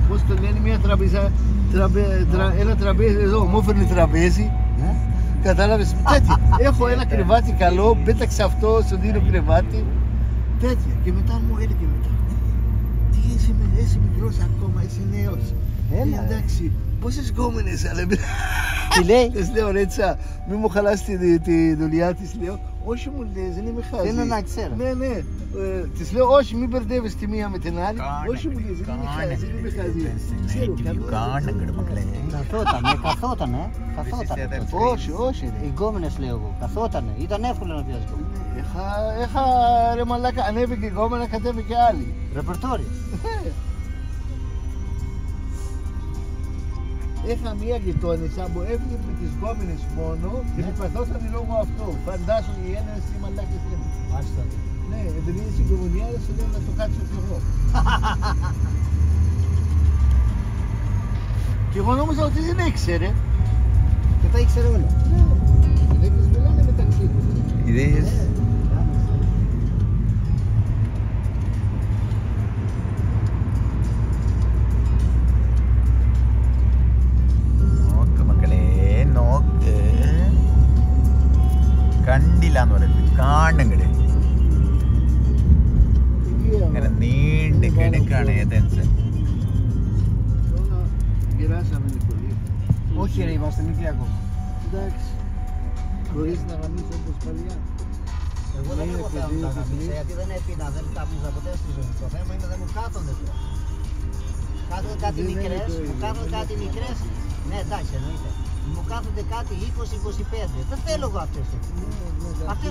πώς το λένε, μια τραπέζα, ένα τραπέζι εδώ, ομόφωνη τραπέζι. Κατάλαβες, τέτοια. Έχω ένα κρεβάτι καλό, πέταξε αυτό, σου δίνω κρεβάτι. Τέτοια. Και μετά μου έλεγε μετά, τι είσαι μικρός ακόμα, είσαι νέος. Εντάξει, πόσες γκόμενες αλλά. Τι λέει? Της λέω Ρέτσα, μη μου χαλάσει τη δουλειά της, λέω. Όχι μου λέει, δεν είμαι χάζι. Θέλω να ξέρω. Ναι. Της λέω, όχι, μην μπερδεύεις τη μία με την άλλη. Όχι μου λέει, δεν είμαι χάζι, δεν είμαι χάζι. Ξέρω, Καθότανε. Όχι. Οι γκόμενες λέω εγώ. Καθότανε. Ήταν εύκολο να πιάσει γκόμενες. Είχα ρε μαλάκα, ανέβηκε η γκόμενα, κατέβηκε άλλη. Ρεπερτόριο. Είχα μία γειτόνισσα που έβλεπε τις γκόμενες μόνο και με παθόταν λόγω αυτού. Φαντάσου οι ένας οι μαλάκες είναι. Μάλιστα. Ναι, επειδή είναι συγκομονιάδες, σου λέω να το κάτσω κι εγώ. Και εγώ νόμιζα ότι δεν ήξερε. Και τα ήξερε όλα. Ναι, οι γυναίκες μιλάνε μεταξύ τους. Είδες? നോക്ക് മക്കളെ നോക്ക് കണ്ടില്ലാന്ന് പറയുന്നത് കാണുങ്ങട് ഇങ്ങനെ നീണ്ട് കിടക്കാണ് ഏതൻസ്. Τώρα γυράσαμε πολύ. Όχι ρε, είμαστε μικροί ακόμα. Εντάξει, χωρίς να γαμίσω όπως παλιά. Εγώ δεν έχω θέμα να τα γαμίσω, γιατί δεν έπινα, δεν κάπνιζα ποτέ στη ζωή. Το θέμα είναι δεν μου κάθονται τώρα. Κάθονται κάτι μικρές, μου κάθονται κάτι μικρές. Ναι, εντάξει, εννοείται. Μου κάθονται κάτι 20-25. Δεν θέλω εγώ αυτές. Αυτές